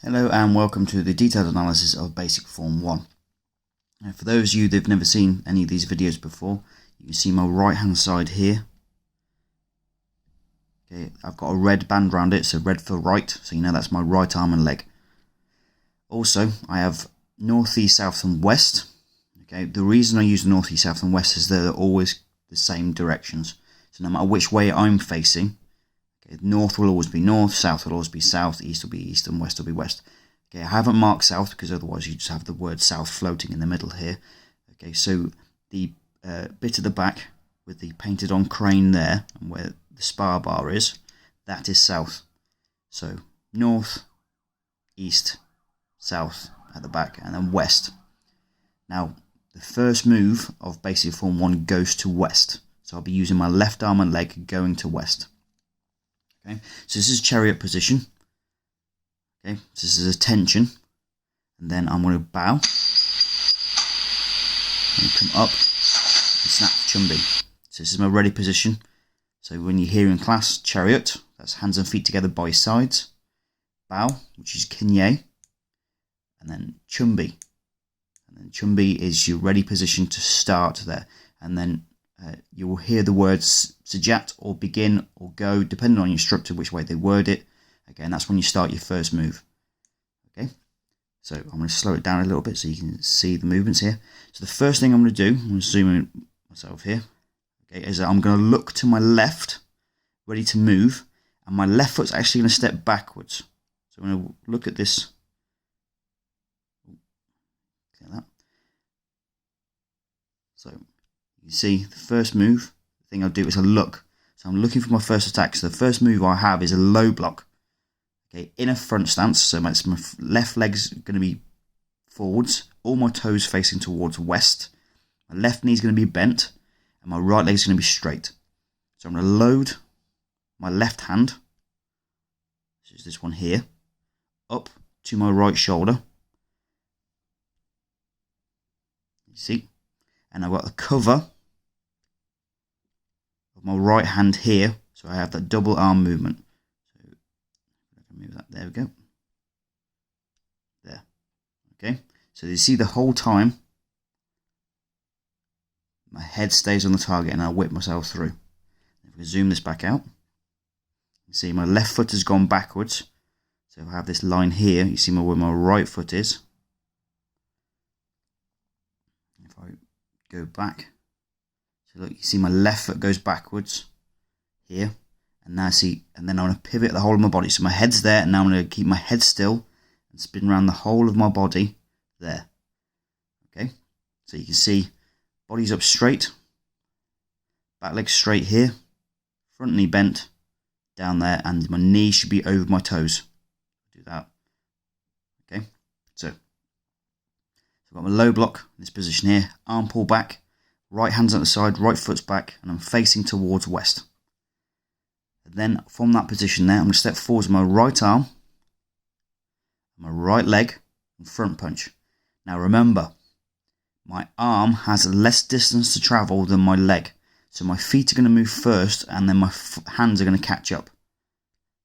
Hello and welcome to the detailed analysis of Basic Form 1. Now, for those of you that have never seen any of these videos before, you can see my right hand side here. Okay, I've got a red band around it, so red for right, so you know that's my right arm and leg. Also, I have north, east, south and west. Okay, the reason I use the north, east, south and west is they're always the same directions. So no matter which way I'm facing, north will always be north, south will always be south, east will be east, and west will be west. Okay, I haven't marked south because otherwise you just have the word south floating in the middle here. Okay, so the bit at the back with the painted on crane there, and where the spar bar is, that is south. So north, east, south at the back, and then west. Now, the first move of Basic Form 1 goes to west. So I'll be using my left arm and leg going to west. Okay, so this is chariot position. Okay, so this is attention, and then I'm going to bow, and come up, and snap the chumbi. So this is my ready position. So when you hear in class chariot, that's hands and feet together by sides. Bow, which is kinye, and then chumbi. And then chumbi is your ready position to start there, and then you will hear the words sajat or begin or go, depending on your instructor, which way they word it. Again, that's when you start your first move. Okay, so I'm going to slow it down a little bit so you can see the movements here. So the first thing I'm going to do, I'm going to zoom in myself here, okay, is that I'm going to look to my left, ready to move, and my left foot's actually going to step backwards. So I'm going to look at this. Clear that. So you see the first move, the thing I'll do is a look. So I'm looking for my first attack. So the first move I have is a low block. Okay, in a front stance. So my left leg's going to be forwards. All my toes facing towards west. My left knee's going to be bent. And my right leg's going to be straight. So I'm going to load my left hand, which is this one here, up to my right shoulder. You see? And I've got the cover of my right hand here, so I have that double arm movement. So I can move that. There we go. There. Okay. So you see the whole time my head stays on the target, and I whip myself through. If we zoom this back out, you see my left foot has gone backwards. So I have this line here. You see where my right foot is. If I go back, so look, you see my left foot goes backwards here, and now see, and then I'm going to pivot the whole of my body. So my head's there, and now I'm going to keep my head still and spin around the whole of my body there. Okay, so you can see body's up straight, back leg straight here, front knee bent down there, and my knee should be over my toes. Do that. Okay, so I've got my low block in this position here, arm pull back, right hand's at the side, right foot's back, and I'm facing towards west. And then from that position there, I'm going to step forward with my right arm, my right leg, and front punch. Now remember, my arm has less distance to travel than my leg. So my feet are going to move first, and then my hands are going to catch up.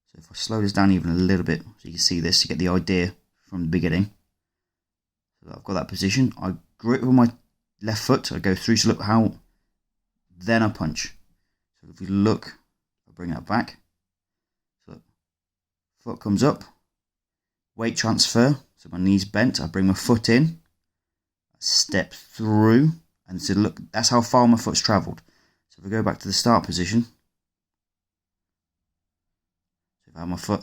So if I slow this down even a little bit, so you can see this, you get the idea from the beginning. I've got that position. I grip with my left foot. I go through to look how. Then I punch. So if we look, I'll bring that back. So foot comes up. Weight transfer. So my knee's bent. I bring my foot in. I step through. And so look, that's how far my foot's travelled. So if I go back to the start position. So if I have my foot.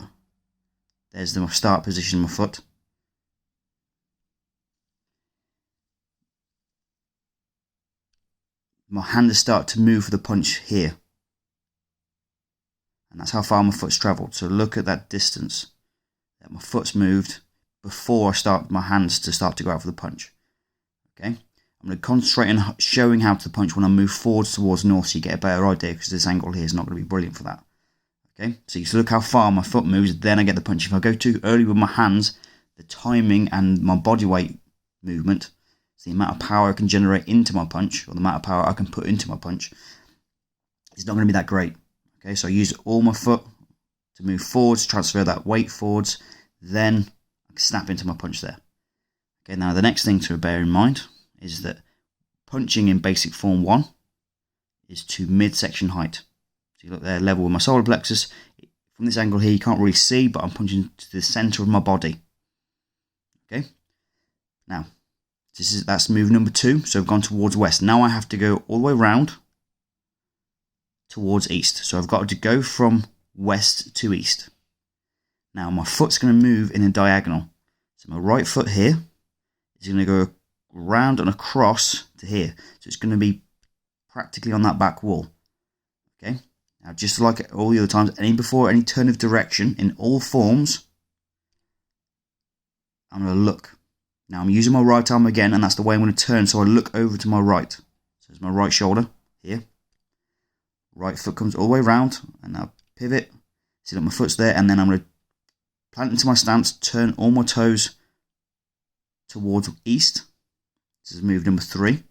There's the start position of my foot. My hand has started to move for the punch here. And that's how far my foot's travelled. So look at that distance that my foot's moved before I start my hands to start to go out for the punch. Okay, I'm going to concentrate on showing how to punch when I move forwards towards north, so you get a better idea, because this angle here is not going to be brilliant for that. Okay, so you look how far my foot moves, then I get the punch. If I go too early with my hands, the timing and my body weight movement, the amount of power I can generate into my punch, or the amount of power I can put into my punch, is not going to be that great. Okay, so I use all my foot to move forwards, transfer that weight forwards, then I can snap into my punch there. Okay, now the next thing to bear in mind is that punching in basic form 1 is to midsection height. So you look there, level with my solar plexus. From this angle here, you can't really see, but I'm punching to the center of my body. Okay, now that's move number 2. So I've gone towards west. Now I have to go all the way around towards east. So I've got to go from west to east. Now my foot's going to move in a diagonal. So my right foot here is going to go around and across to here. So it's going to be practically on that back wall. Okay. Now just like all the other times, before any turn of direction in all forms, I'm going to look. Now I'm using my right arm again, and that's the way I'm going to turn. So I look over to my right. So it's my right shoulder here. Right foot comes all the way around, and now pivot. See that my foot's there, and then I'm going to plant into my stance, turn all my toes towards east. This is move number 3.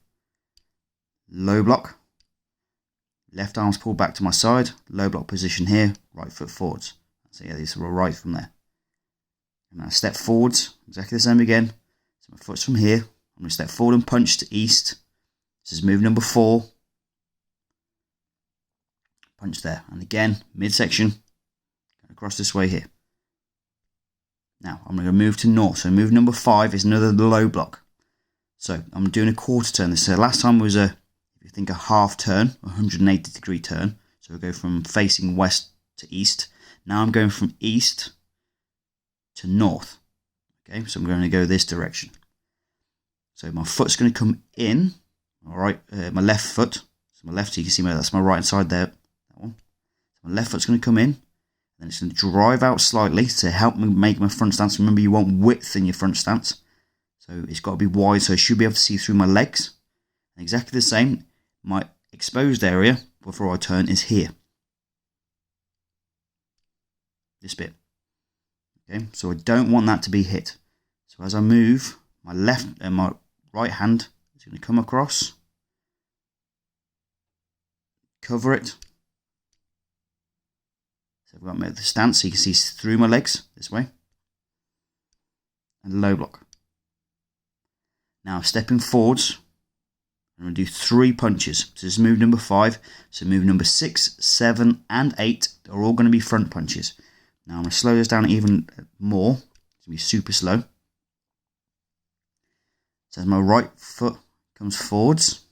Low block. Left arm's pulled back to my side. Low block position here. Right foot forwards. So yeah, these are all right from there. And now step forwards. Exactly the same again. So my foot's from here. I'm going to step forward and punch to east. This is move number 4. Punch there. And again, midsection. Across this way here. Now, I'm going to move to north. So move number 5 is another low block. So I'm doing a quarter turn. So last time was if you think a half turn, 180 degree turn. So we go from facing west to east. Now I'm going from east to north. Okay, so I'm going to go this direction. So my foot's going to come in. All right, my left foot. So my left, so you can see that's my right hand side there. That one. So my left foot's going to come in. Then it's going to drive out slightly to help me make my front stance. Remember, you want width in your front stance. So it's got to be wide, so I should be able to see through my legs. And exactly the same, my exposed area before I turn is here. This bit. Okay, so I don't want that to be hit. So as I move, my left and my right hand is going to come across. Cover it. So I've got the stance so you can see through my legs this way. And low block. Now stepping forwards, I'm going to do 3 punches. So this is move number 5. So move number 6, 7 and 8 are all going to be front punches. Now I'm going to slow this down even more. It's going to be super slow. So as my right foot comes forwards.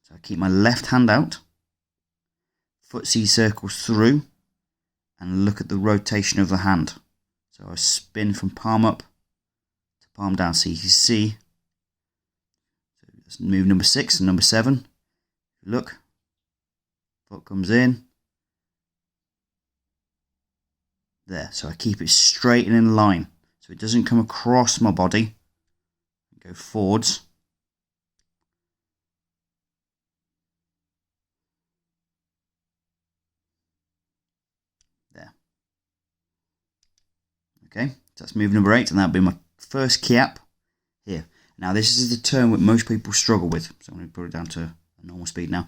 So I keep my left hand out. Footsie circles through. And look at the rotation of the hand. So I spin from palm up to palm down. So you can see. So that's move number 6 and number 7. Look. Foot comes in. There. So I keep it straight and in line. So it doesn't come across my body. Go forwards. There. Okay, so that's move number 8, and that'll be my first kiap here. Now this is the turn that most people struggle with, so I'm going to put it down to a normal speed now.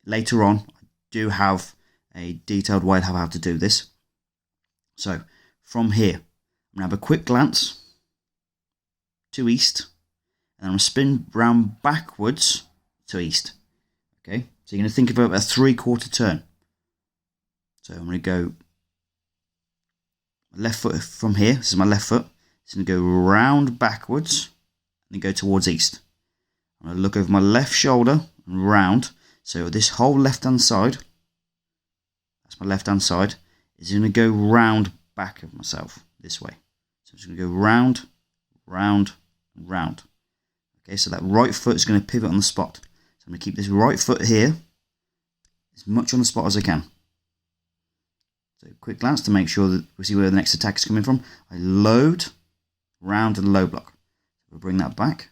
Later on, I do have a detailed way of how to do this. So from here, I'm going to have a quick glance to east, and I'm going to spin round backwards to east. Okay, so you're going to think about a 3/4 turn. So I'm going to go left foot from here. This is my left foot. It's going to go round backwards and go towards east. I'm going to look over my left shoulder and round. So this whole left hand side, that's my left hand side, is going to go round back of myself this way. So I'm just going to go round, round, round. Okay, so that right foot is going to pivot on the spot. So I'm going to keep this right foot here as much on the spot as I can. So quick glance to make sure that we see where the next attack is coming from. I load, round and low block. We'll bring that back.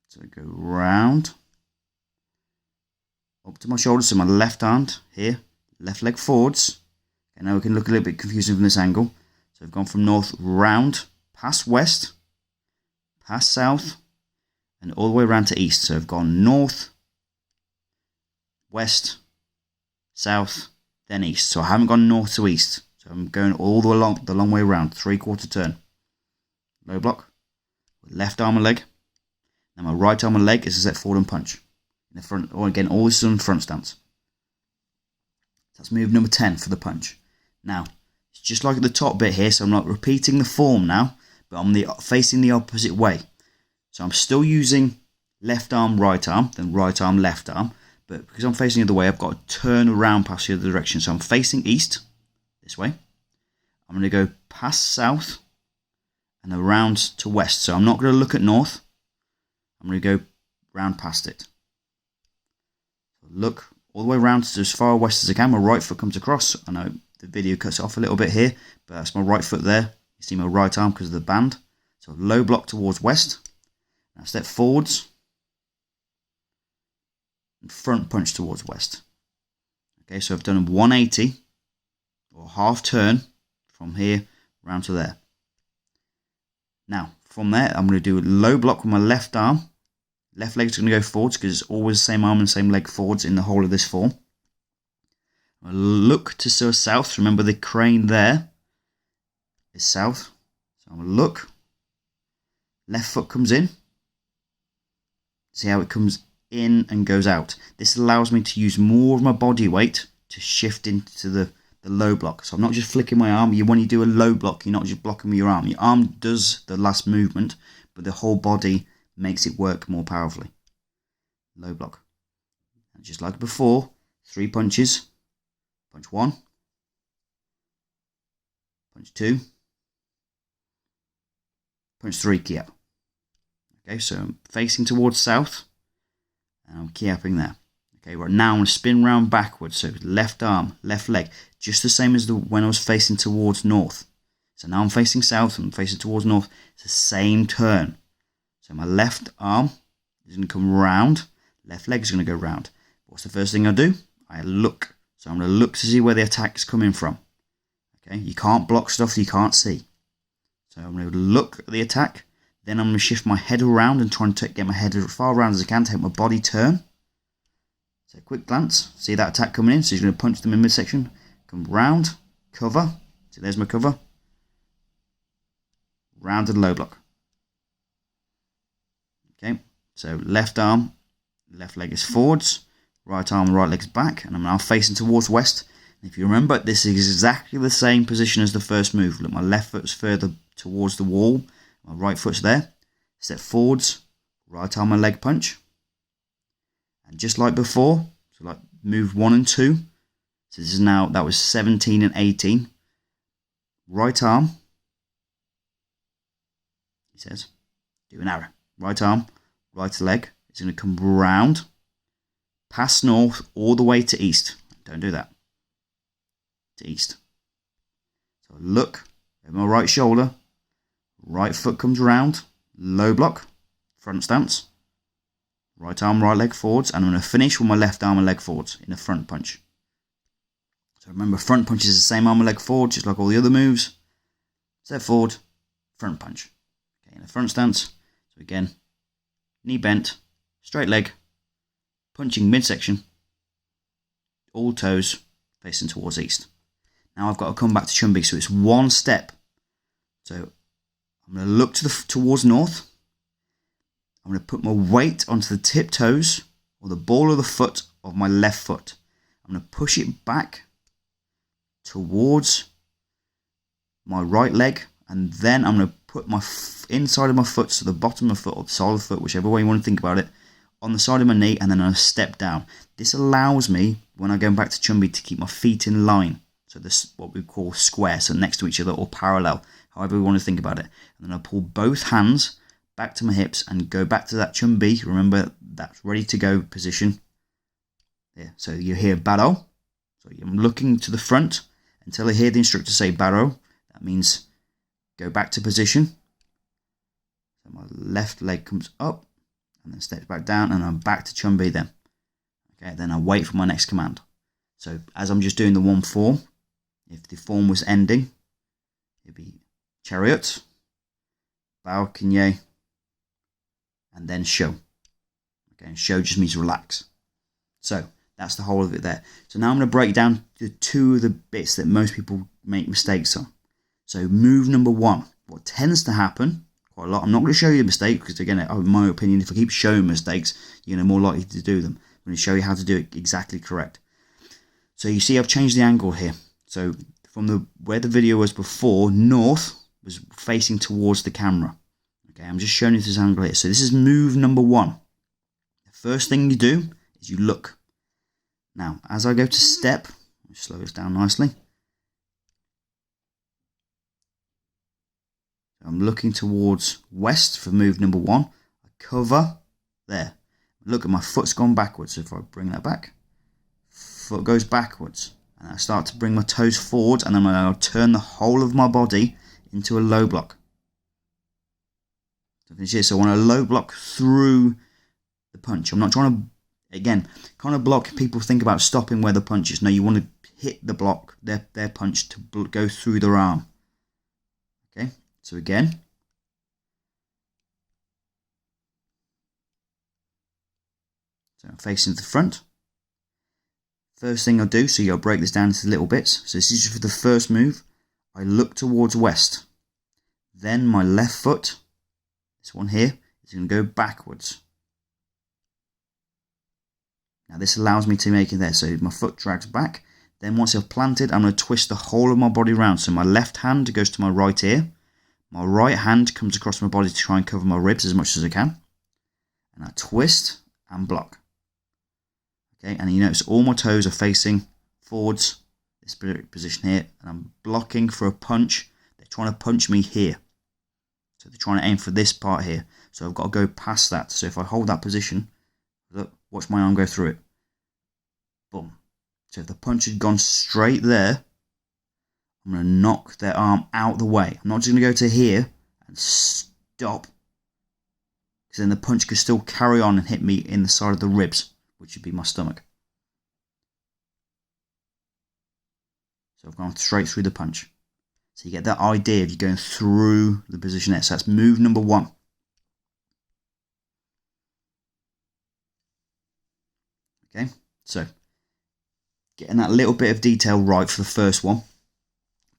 So I go round, up to my shoulder, so my left hand here, left leg forwards. Okay, now we can look a little bit confusing from this angle. So I've gone from north round, past west, past south, and all the way around to east. So I've gone north, west, south, then east. So I haven't gone north to east. So I'm going all the long way around, 3/4 turn. Low block, left arm and leg. Now my right arm and leg is a step forward and punch. In the front, or again, all this is on front stance. That's move number 10 for the punch. Now, it's just like the top bit here, so I'm not repeating the form now, but I'm facing the opposite way. So I'm still using left arm, then right arm, left arm, but because I'm facing the other way, I've got to turn around past the other direction. So I'm facing east, this way. I'm going to go past south and around to west. So I'm not going to look at north. I'm going to go round past it. So look all the way around to as far west as I can. My right foot comes across. I know the video cuts off a little bit here, but that's my right foot there. You see my right arm because of the band. So low block towards west. Now step forwards. And front punch towards west. Okay, so I've done a 180 or half turn from here round to there. Now, from there, I'm going to do a low block with my left arm. Left leg's going to go forwards because it's always the same arm and same leg forwards in the whole of this form. I look to south. Remember the crane there is south. So I'm going to look. Left foot comes in. See how it comes in and goes out. This allows me to use more of my body weight to shift into the low block. So I'm not just flicking my arm. When you do a low block, you're not just blocking with your arm. Your arm does the last movement, but the whole body makes it work more powerfully. Low block. And just like before, 3 punches. Punch 1. Punch 2. Punch 3, key up. Okay, so I'm facing towards south. And I'm key upping there. Okay, right now I'm going to spin round backwards. So left arm, left leg. Just the same as when I was facing towards north. So now I'm facing south and I'm facing towards north. It's the same turn. So my left arm is going to come round. Left leg is going to go round. What's the first thing I do? I look. So I'm going to look to see where the attack is coming from. Okay, you can't block stuff you can't see. So I'm going to look at the attack. Then I'm going to shift my head around and try and get my head as far around as I can to help my body turn. So quick glance. See that attack coming in. So he's going to punch them in midsection. Come round. Cover. So there's my cover. Round to the low block. Okay. So left arm. Left leg is forwards. Right arm, right leg's back. And I'm now facing towards west. And if you remember, this is exactly the same position as the first move. Look, my left foot's further towards the wall. My right foot's there. Step forwards. Right arm and leg punch. And just like before, so like move 1 and 2. So this is now, that was 17 and 18. Right arm. He says, do an arrow. Right arm, right leg. It's going to come round. Past north, all the way to east. Don't do that. To east. So look at my right shoulder. Right foot comes round. Low block. Front stance. Right arm, right leg forwards. And I'm going to finish with my left arm and leg forwards in a front punch. So remember, front punch is the same arm and leg forward, just like all the other moves. Step forward. Front punch. Okay, in a front stance. So again, knee bent. Straight leg. Punching midsection. All toes facing towards east. Now I've got to come back to Chumbi, so it's one step. So I'm going to look towards north. I'm going to put my weight onto the tip toes or the ball of the foot of my left foot. I'm going to push it back towards my right leg, and then I'm going to put my inside of my foot, so the bottom of the foot or the sole of the foot, whichever way you want to think about it, on the side of my knee, and then I step down. This allows me, when I go back to Chumbi, to keep my feet in line. So this what we call square, so next to each other or parallel, however we want to think about it. And then I pull both hands back to my hips and go back to that Chumbi. Remember, that's ready to go position. Yeah, so you hear baro. So I'm looking to the front until I hear the instructor say baro. That means go back to position. So my left leg comes up and then steps back down, and I'm back to Chumbi then. Okay, then I wait for my next command. So as I'm just doing the one form, if the form was ending, it'd be chariot, bow, kinye, and then show. Okay, and show just means relax. So That's the whole of it there. So now I'm going to break down the two of the bits that most people make mistakes on. So move number 1. What tends to happen quite a lot, I'm not going to show you a mistake because, again, in my opinion, if I keep showing mistakes, you're more likely to do them. I'm going to show you how to do it exactly correct. So you see I've changed the angle here. So from where the video was before, north was facing towards the camera. Okay, I'm just showing you this angle here. So this is move number 1. The first thing you do is you look. Now, as I go to step, I'll slow this down nicely. I'm looking towards west for move number 1. I cover there. Look, at my foot's gone backwards. So if I bring that back, foot goes backwards. And I start to bring my toes forward, and then I'll turn the whole of my body into a low block. So I want to low block through the punch. I'm not trying to, again, kind of block. People think about stopping where the punch is. No, you want to hit the block, their punch, to go through their arm. Okay, so again. So I'm facing to the front. First thing I'll do, so you'll break this down into little bits. So this is just for the first move. I look towards west. Then my left foot, this one here, is going to go backwards. Now this allows me to make it there. So my foot drags back. Then once I've planted, I'm going to twist the whole of my body around. So my left hand goes to my right ear. My right hand comes across my body to try and cover my ribs as much as I can. And I twist and block. Okay, and you notice all my toes are facing forwards, this position here, and I'm blocking for a punch. They're trying to punch me here. So they're trying to aim for this part here. So I've got to go past that. So if I hold that position, look, watch my arm go through it. Boom. So if the punch had gone straight there, I'm going to knock their arm out the way. I'm not just going to go to here and stop, because then the punch could still carry on and hit me in the side of the ribs, which would be my stomach. So I've gone straight through the punch. So you get that idea of you going through the position there. So that's move number 1. Okay, so getting that little bit of detail right for the first one.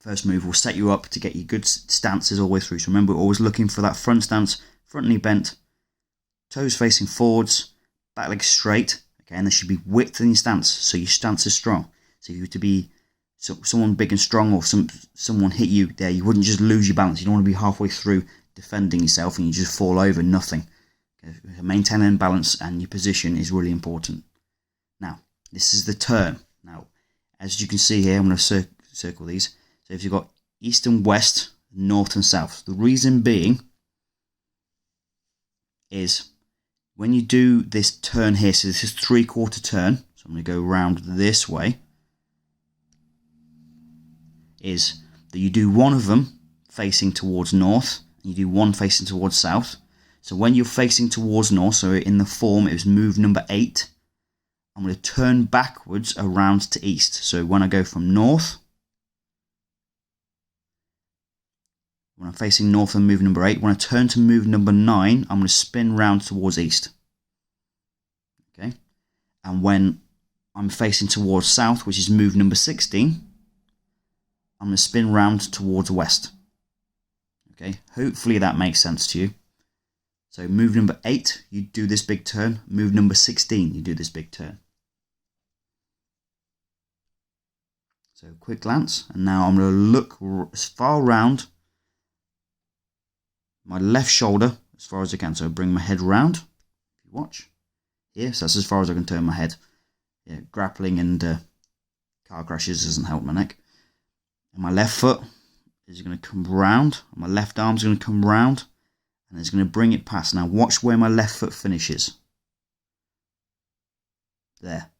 First move will set you up to get your good stances all the way through. So remember, always looking for that front stance, front knee bent, toes facing forwards, back leg straight. Okay, and there should be width in your stance, so your stance is strong. So if you were to be someone big and strong, or someone hit you there, you wouldn't just lose your balance. You don't want to be halfway through defending yourself and you just fall over, nothing. Okay, maintaining balance and your position is really important. Now, this is the turn. Now, as you can see here, I'm going to circle these. So if you've got east and west, north and south. The reason being is when you do this turn here, so this is 3/4 turn, so I'm going to go around this way, is that you do one of them facing towards north, and you do one facing towards south. So when you're facing towards north, so in the form it was move number 8, I'm going to turn backwards around to east. So when I go from north, when I'm facing north on move number 8, when I turn to move number 9, I'm going to spin round towards east. Okay, and when I'm facing towards south, which is move number 16, I'm going to spin round towards west. Okay, hopefully that makes sense to you. So move number 8, you do this big turn. Move number 16, you do this big turn. So quick glance, and now I'm going to look as far round my left shoulder as far as I can. So I bring my head round, if you watch. Here, so that's as far as I can turn my head. Yeah, grappling and car crashes doesn't help my neck. And my left foot is going to come round. My left arm is going to come round. And it's going to bring it past. Now watch where my left foot finishes. There.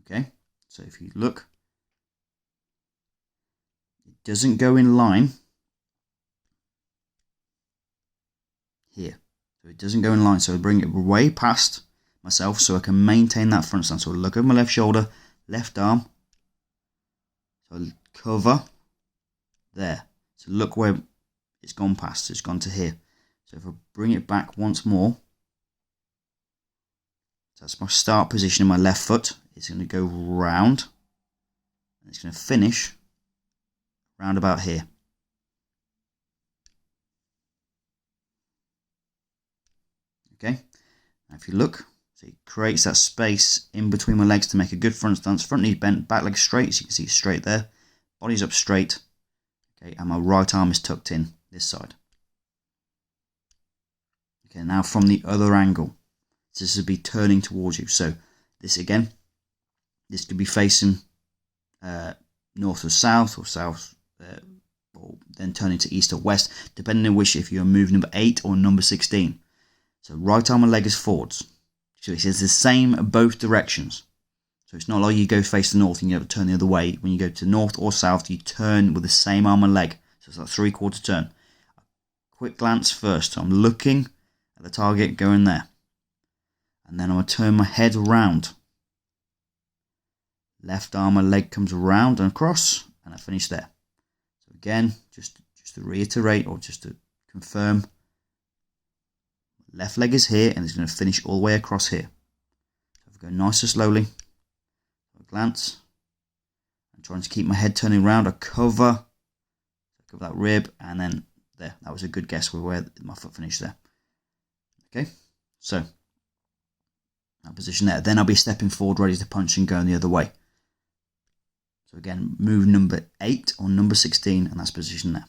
Okay. So if you look, it doesn't go in line here. So it doesn't go in line. So I bring it way past myself so I can maintain that front stance. So I look over my left shoulder, left arm. So I cover there. So look where it's gone past. It's gone to here. So if I bring it back once more So that's my start position in my left foot. It's going to go round. And it's going to finish round about here. Okay. Now if you look, so it creates that space in between my legs to make a good front stance. Front knee bent, back leg straight, so you can see straight there. Body's up straight. Okay, and my right arm is tucked in this side. Okay, now from the other angle, this would be turning towards you. So this again, this could be facing north or south, or then turning to east or west, depending on which, if you're move number 8 or number 16. So right arm and leg is forwards. So it says the same both directions. So it's not like you go face the north and you have to turn the other way. When you go to north or south, you turn with the same arm and leg. So it's like 3/4 turn. Quick glance first. So I'm looking at the target, going there. And then I'm going to turn my head around. Left arm and leg comes around and across, and I finish there. So again, just to reiterate or just to confirm, left leg is here and it's going to finish all the way across here. So if I go nice and slowly, glance, I'm trying to keep my head turning around. I cover that rib, and then there. That was a good guess with where my foot finished there. Okay, so that position there. Then I'll be stepping forward, ready to punch and going the other way. So again, move number 8 or number 16, and that's position there.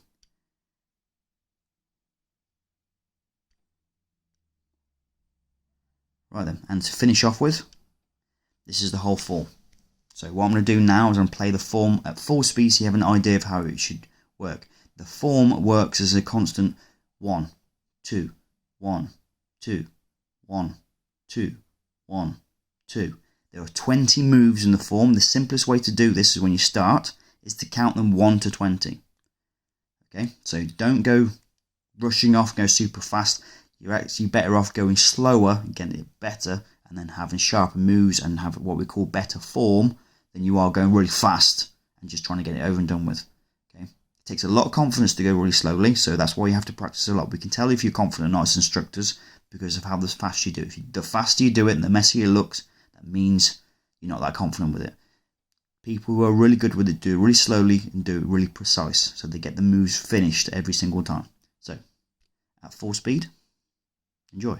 Right then, and to finish off with, this is the whole form. So what I'm going to do now is I'm going to play the form at full speed so you have an idea of how it should work. The form works as a constant 1, 2, 1, 2, 1, 2, 1, 2. There are 20 moves in the form. The simplest way to do this is when you start is to count them 1 to 20. Okay, so don't go rushing off, go super fast. You're actually better off going slower and getting it better, and then having sharper moves and have what we call better form than you are going really fast and just trying to get it over and done with. Okay, it takes a lot of confidence to go really slowly, so that's why you have to practice a lot. We can tell if you're confident or not as instructors because of how fast you do it. The faster you do it and the messier it looks, that means you're not that confident with it. People who are really good with it do it really slowly and do it really precise, so they get the moves finished every single time. So, at full speed, enjoy.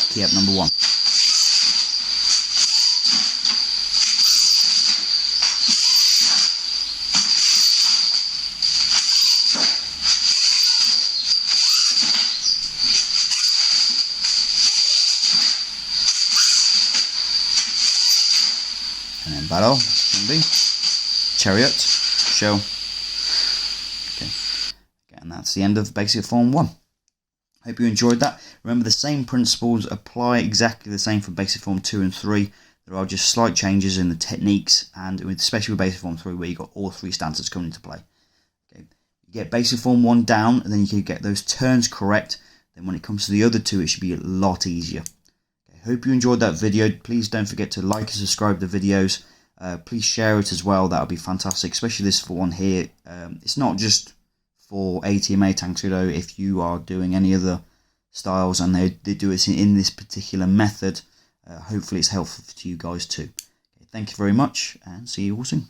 Key up number 1. And then battle, chariot, show. Okay, and that's the end of basic form 1. Hope you enjoyed that. Remember, the same principles apply exactly the same for basic form 2 and 3. There are just slight changes in the techniques, and especially with basic form 3 where you've got all 3 stances coming into play. Okay, you get basic form 1 down, and then you can get those turns correct. Then when it comes to the other 2, it should be a lot easier. Okay, hope you enjoyed that video. Please don't forget to like and subscribe to the videos. Please share it as well. That would be fantastic, especially this for one here. It's not just for ATMA Tang Soo Do. If you are doing any other styles and they do it in this particular method, hopefully it's helpful to you guys too. Okay, thank you very much, and see you all soon.